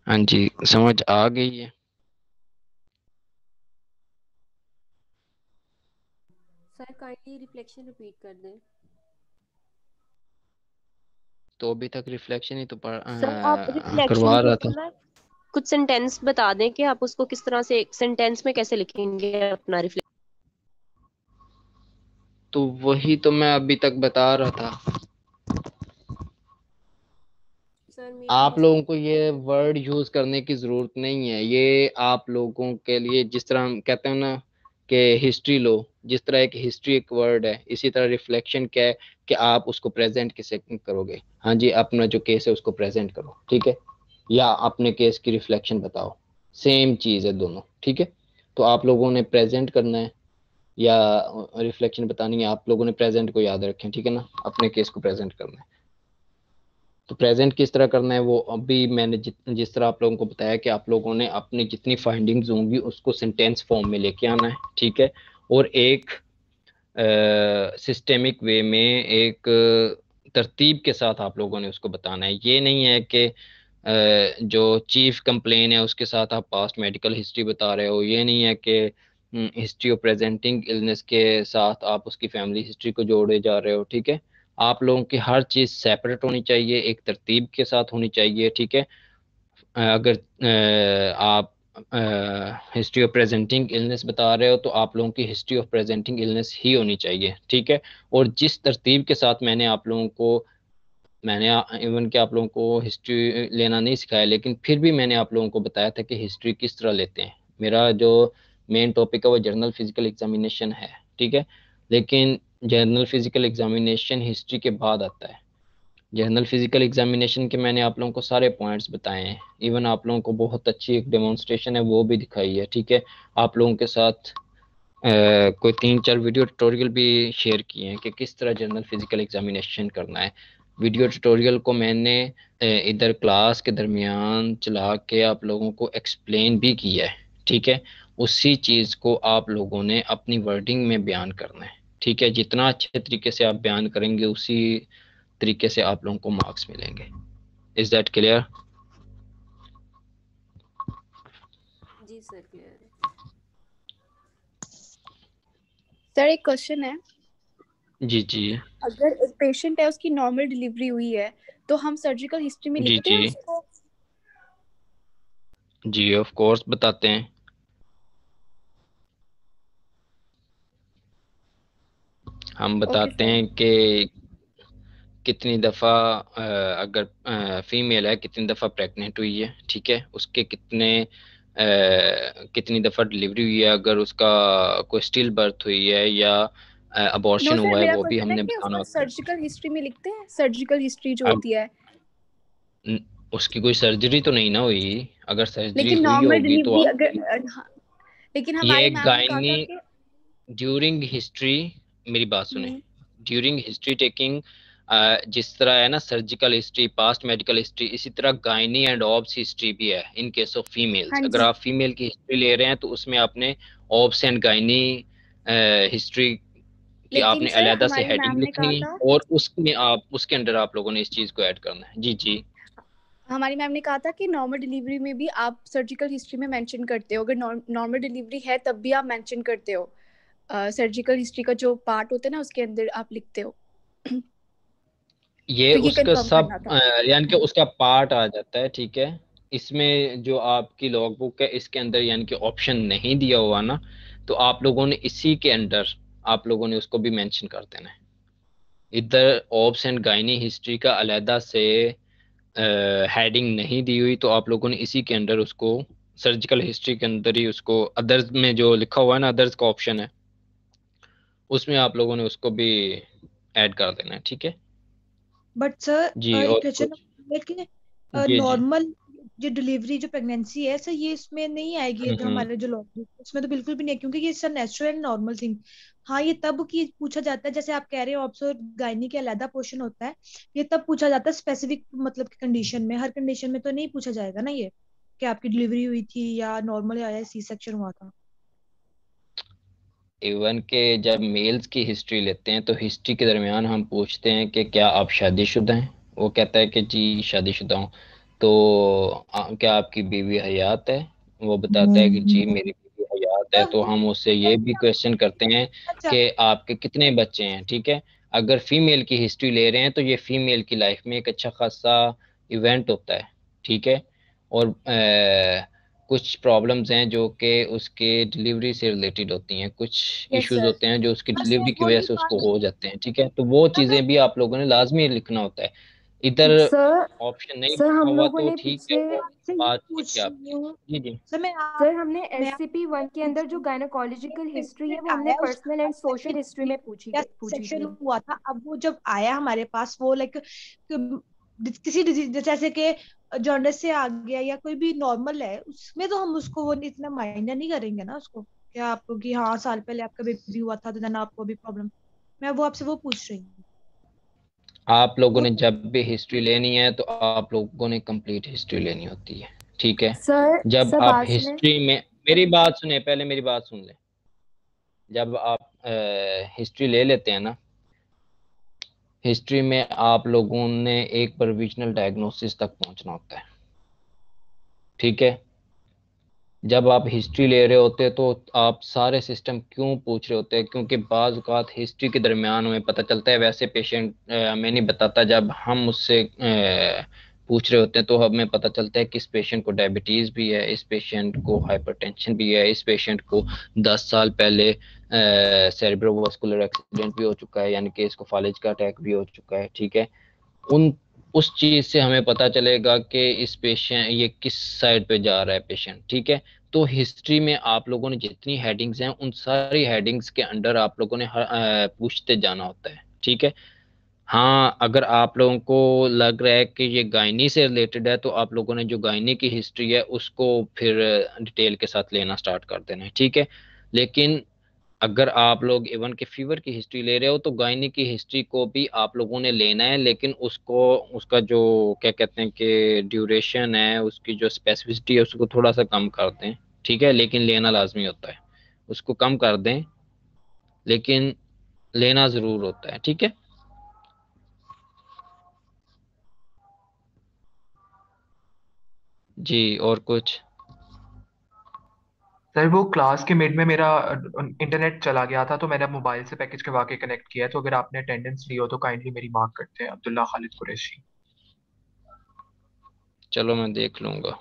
Speaker 13: हाँ जी, समझ आ गई है?
Speaker 8: सर काइंडली रिफ्लेक्शन रिपीट कर दें।
Speaker 13: तो अभी तक रिफ्लेक्शन ही तो
Speaker 8: सर आप रिफ्लेक्शन
Speaker 13: करवा रहा था।
Speaker 8: ना कुछ सेंटेंस बता दें कि आप उसको किस तरह से सेंटेंस में कैसे लिखेंगे अपना रिफ्लेक्शन।
Speaker 13: तो वही तो मैं अभी तक बता रहा था। आप लोगों को ये वर्ड यूज करने की जरूरत नहीं है। ये आप लोगों के लिए, जिस तरह हम कहते हैं ना कि हिस्ट्री लो, जिस तरह एक हिस्ट्री एक वर्ड है, इसी तरह रिफ्लेक्शन क्या है कि आप उसको प्रेजेंट कैसे करोगे। हाँ जी, अपना जो केस है उसको प्रेजेंट करो, ठीक है, या अपने केस की रिफ्लेक्शन बताओ, सेम चीज है दोनों, ठीक है। तो आप लोगों ने प्रेजेंट करना है या रिफ्लेक्शन बतानी है, आप लोगों ने प्रेजेंट को याद रखें, ठीक है ना, अपने केस को प्रेजेंट करना है। तो प्रेजेंट किस तरह करना है वो अभी मैंने जिस तरह आप लोगों को बताया कि आप लोगों ने अपनी जितनी फाइंडिंग्स होंगी उसको सेंटेंस फॉर्म में लेके आना है, ठीक है, और एक सिस्टेमिक वे में एक तरतीब के साथ आप लोगों ने उसको बताना है। ये नहीं है कि जो चीफ कंप्लेन है उसके साथ आप पास्ट मेडिकल हिस्ट्री बता रहे हो, ये नहीं है कि हिस्ट्री ऑफ प्रेजेंटिंग इलनेस के साथ आप उसकी फैमिली हिस्ट्री को जोड़े जा रहे हो, ठीक है। आप लोगों की हर चीज़ सेपरेट होनी चाहिए, एक तरतीब के साथ होनी चाहिए, ठीक है। अगर आप हिस्ट्री ऑफ प्रेजेंटिंग इलनेस बता रहे हो तो आप लोगों की हिस्ट्री ऑफ प्रेजेंटिंग इलनेस ही होनी चाहिए, ठीक है। और जिस तरतीब के साथ मैंने इवन कि आप लोगों को हिस्ट्री लेना नहीं सिखाया, लेकिन फिर भी मैंने आप लोगों को बताया था कि हिस्ट्री किस तरह लेते हैं। मेरा जो मेन टॉपिक है वो जर्नल फिजिकल एग्जामिनेशन है, ठीक है, लेकिन जर्नल फिजिकल एग्जामिनेशन हिस्ट्री के बाद आता है। जर्नल फिजिकल एग्जामिनेशन के मैंने आप लोगों को सारे पॉइंट्स बताए हैं, इवन आप लोगों को बहुत अच्छी एक डेमोन्स्ट्रेशन है वो भी दिखाई है, ठीक है। आप लोगों के साथ कोई 3-4 वीडियो ट्यूटोरियल भी शेयर किए हैं कि किस तरह जर्नल फिजिकल एग्जामिनेशन करना है। वीडियो ट्यूटोरियल को मैंने इधर क्लास के दरमियान चला के आप लोगों को एक्सप्लेन भी किया है, ठीक है। उसी चीज़ को आप लोगों ने अपनी वर्डिंग में बयान करना है, ठीक है। जितना अच्छे तरीके से आप बयान करेंगे उसी तरीके से आप लोगों को मार्क्स मिलेंगे। Is that clear?
Speaker 14: जी सर, क्लियर है।
Speaker 15: सर एक क्वेश्चन है,
Speaker 13: जी जी
Speaker 15: अगर एक पेशेंट है उसकी नॉर्मल डिलीवरी हुई है तो हम सर्जिकल हिस्ट्री में
Speaker 13: जी
Speaker 15: लिखते हैं
Speaker 13: जी
Speaker 15: उसको?
Speaker 13: जी ऑफ कोर्स बताते हैं। हम बताते हैं कि कितनी दफ़ा अगर फीमेल है कितनी दफ़ा प्रेग्नेंट हुई है, ठीक है, उसके कितनी दफ़ा डिलीवरी हुई है, अगर उसका कोई स्टिल बर्थ हुई है या अबॉर्शन हुआ है,
Speaker 15: मेरा
Speaker 13: वो भी
Speaker 15: क्वेश्चन है
Speaker 13: हमने
Speaker 15: कि
Speaker 13: बताना
Speaker 15: उसको
Speaker 13: होता है।
Speaker 15: सर्जिकल हिस्ट्री में लिखते हैं, सर्जिकल हिस्ट्री जो
Speaker 13: अब
Speaker 15: होती है।
Speaker 13: उसकी कोई सर्जरी तो नहीं ना हुई, अगर सर्जरी
Speaker 15: लेकिन
Speaker 13: हुई
Speaker 15: नॉर्मल
Speaker 13: होगी तो
Speaker 15: डिलीवरी
Speaker 13: आप
Speaker 15: अगर हाँ, लेकिन
Speaker 13: ये
Speaker 15: हमारी मैम ने कहा था
Speaker 13: गायनी
Speaker 15: कि
Speaker 13: ड्यूरिंग हिस्ट्री, मेरी बात सुने, ड्यूरिंग हिस्ट्री टेकिंग जिस तरह है ना surgical history, past medical history, इसी तरह गायनी एंड ऑब्स हिस्ट्री भी है इन केस ऑफ फीमेल्स।
Speaker 15: हाँ
Speaker 13: अगर
Speaker 15: जी,
Speaker 13: आप फीमेल की हिस्ट्री ले रहे हैं तो उसमें आपने ऑब्स एंड गायनी हिस्ट्री की
Speaker 15: लेकिन
Speaker 13: आपने
Speaker 15: सर
Speaker 13: अलहदा से
Speaker 15: हमारी
Speaker 13: हेडिंग
Speaker 15: मैम ने कहा
Speaker 13: लिखनी है
Speaker 15: था
Speaker 13: और उसमें आप उसके अंदर आप लोगों ने इस चीज को ऐड करना है। जी जी
Speaker 15: हमारी मैम ने कहा था कि नॉर्मल डिलीवरी में भी आप सर्जिकल हिस्ट्री में मेंशन करते हो, अगर नॉर्मल डिलीवरी है तब भी आप मेंशन करते हो, सर्जिकल हिस्ट्री का जो पार्ट होता है ना उसके अंदर आप लिखते हो।
Speaker 13: ये
Speaker 15: तो ये
Speaker 13: उसका
Speaker 15: कंफर्म
Speaker 13: सब
Speaker 15: करना था।
Speaker 13: यानी कि उसका पार्ट आ जाता है, ठीक है। इसमें जो आपकी लॉग बुक है इसके अंदर यानी कि ऑप्शन नहीं दिया हुआ ना, तो आप लोगों ने इसी के अंदर आप लोगों ने उसको भी मेंशन कर देना है। इधर ऑब्स एंड गायनी हिस्ट्री का अलहदा से हेडिंग नहीं दी हुई, तो आप लोगों ने इसी के अंदर उसको सर्जिकल हिस्ट्री के अंदर ही उसको अदर्स में जो लिखा हुआ है ना, अदर्स का ऑप्शन है, उसमें आप लोगों ने उसको भी ऐड कर देना है, ठीक है
Speaker 4: बट सर
Speaker 13: जी।
Speaker 4: एक
Speaker 13: और
Speaker 4: क्वेश्चन है कि
Speaker 13: जी जी
Speaker 4: नॉर्मल जो डिलीवरी जो प्रेगनेंसी है सर ये इसमें नहीं आएगी, जो
Speaker 13: हम्म।
Speaker 4: हमारे जो लॉ उसमें तो बिल्कुल भी नहीं है, क्योंकि ये sir natural and normal thing. हाँ ये तब की पूछा जाता है, जैसे आप कह रहे हो ऑब्स और गायनी के अलग पोर्शन होता है, ये तब पूछा जाता है स्पेसिफिक मतलब की कंडीशन में, हर कंडीशन में तो नहीं पूछा जाएगा ना ये कि आपकी डिलीवरी हुई थी या नॉर्मल या सी सेक्शन हुआ था।
Speaker 13: इवन के जब मेल्स की हिस्ट्री लेते हैं तो हिस्ट्री के दरमियान हम पूछते हैं कि क्या आप शादीशुदा हैं, वो कहता है कि जी शादीशुदा हूँ। तो क्या आपकी बीवी हयात है, वो बताता है कि जी मेरी बीवी हयात है। तो हम उससे ये भी क्वेश्चन करते हैं कि आपके कितने बच्चे हैं, ठीक है। अगर फीमेल की हिस्ट्री ले रहे हैं तो ये फीमेल की लाइफ में एक अच्छा खासा इवेंट होता है, ठीक है। और कुछ प्रॉब्लम्स हैं जो कि उसके डिलीवरी से रिलेटेड होती हैं, कुछ
Speaker 15: यस
Speaker 13: इश्यूज
Speaker 15: सर।
Speaker 13: होते हैं जो उसकी
Speaker 4: बस
Speaker 13: डिलीवरी की
Speaker 4: वो
Speaker 13: वजह
Speaker 4: ही
Speaker 13: से उसको
Speaker 4: बात
Speaker 13: हो जाते हैं, ठीक है। तो वो
Speaker 4: अगर
Speaker 13: चीज़ें भी आप लोगों ने लाजमी लिखना होता है। इधर
Speaker 15: सर
Speaker 13: ऑप्शन नहीं
Speaker 15: सर
Speaker 13: लिखा
Speaker 15: हम
Speaker 13: हुआ
Speaker 15: लोगों
Speaker 13: तो
Speaker 15: ने
Speaker 13: ठीक है,
Speaker 15: पिछले
Speaker 4: आपसे ये
Speaker 13: बात
Speaker 4: पूछ
Speaker 13: कीजिए आप।
Speaker 4: रही हूँ
Speaker 13: जी जी
Speaker 4: सर मैं
Speaker 15: सर हमने
Speaker 4: मैं
Speaker 15: SCP 1 के अंदर जो गायनोकोलॉजिकल हिस्ट्री है वो हमने
Speaker 4: आया उस
Speaker 15: पर्सनल एंड सोशल हिस्ट्री में पूछी
Speaker 4: सेक्शन
Speaker 15: थी।
Speaker 4: हुआ था। अब वो जब आया हमारे पास वो लाइक किसी डिजीज जैसे कि जॉन्डिस से आ गया या कोई भी नॉर्मल है, उसमें तो हम उसको वो इतना माइंड नहीं करेंगे ना उसको, क्या आपको कि हाँ साल पहले आपका बेबी हुआ था तो देन आपको भी प्रॉब्लम। मैं वो आपसे वो पूछ रही हूँ।
Speaker 13: आप लोगों
Speaker 4: वो
Speaker 13: ने जब भी हिस्ट्री लेनी है तो आप लोगों ने कंप्लीट हिस्ट्री लेनी होती है, ठीक है।
Speaker 15: सर
Speaker 13: जब
Speaker 15: सर
Speaker 13: आप
Speaker 15: बात सुने।
Speaker 13: हिस्ट्री में, मेरी बात सुने, पहले मेरी बात सुन ले। जब आप हिस्ट्री ले लेते हैं ना, हिस्ट्री में आप लोगों ने एक प्रोविजनल डायग्नोसिस तक पहुंचना होता है, ठीक है। जब आप हिस्ट्री ले रहे होते हैं तो आप सारे सिस्टम क्यों पूछ रहे होते हैं, क्योंकि बाज़ औक़ात हिस्ट्री के दरमियान हमें पता चलता है, वैसे पेशेंट हमें नहीं बताता, जब हम उससे पूछ रहे होते हैं तो हमें पता चलता है कि इस पेशेंट को डायबिटीज़ भी है, इस पेशेंट को हाइपरटेंशन भी है, इस पेशेंट को 10 साल पहले सेरेब्रोवास्कुलर एक्सीडेंट भी हो चुका है, यानी कि इसको फालिज का अटैक भी हो चुका है, ठीक है। उस चीज़ से हमें पता चलेगा कि इस पेशेंट ये किस साइड पे जा रहा है पेशेंट, ठीक है। तो हिस्ट्री में आप लोगों ने जितनी हेडिंग्स हैं उन सारी हेडिंग्स के अंडर आप लोगों ने पूछते जाना होता है, ठीक है। हाँ, अगर आप लोगों को लग रहा है कि ये गायनी से रिलेटेड है तो आप लोगों ने जो गायनी की हिस्ट्री है उसको फिर डिटेल के साथ लेना स्टार्ट कर देना है, ठीक है। लेकिन अगर आप लोग इवन के फीवर की हिस्ट्री ले रहे हो तो गायनी की हिस्ट्री को भी आप लोगों ने लेना है, लेकिन उसको उसका जो क्या कहते हैं कि ड्यूरेशन है, उसकी जो स्पेसिफिसिटी है उसको थोड़ा सा कम कर दें, ठीक है। लेकिन लेना लाजमी होता है, उसको कम कर दें लेकिन लेना ज़रूर होता है, ठीक है। जी और कुछ?
Speaker 16: सर वो क्लास के मिड में मेरा इंटरनेट चला गया था तो मैंने मोबाइल से पैकेज करवा के कनेक्ट किया है, तो अगर आपने अटेंडेंस ली हो तो काइंडली मेरी मार्क करते हैं। अब्दुल्ला खालिद कुरैशी।
Speaker 13: चलो मैं देख लूंगा।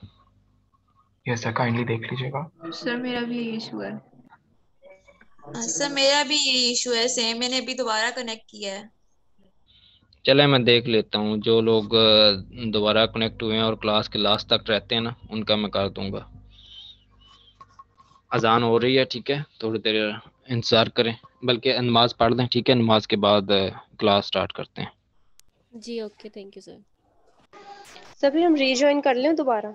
Speaker 16: यस सर, काइंडली देख लीजिएगा।
Speaker 17: सर मेरा भी यही इशू है।
Speaker 18: सर मेरा भी ये इशू है सेम, मैंने अभी दोबारा कनेक्ट किया है।
Speaker 13: चले मैं देख लेता हूँ, जो लोग दोबारा कनेक्ट हुए हैं और क्लास के लास्ट तक रहते हैं ना, उनका मैं कर दूंगा। अजान हो रही है, ठीक है, थोड़ी देर इंतज़ार करें, बल्कि नमाज पढ़ दें, ठीक है। नमाज के बाद क्लास स्टार्ट करते हैं।
Speaker 8: जी ओके, थैंक यू सर। सभी हम रीजॉइन कर लें दोबारा।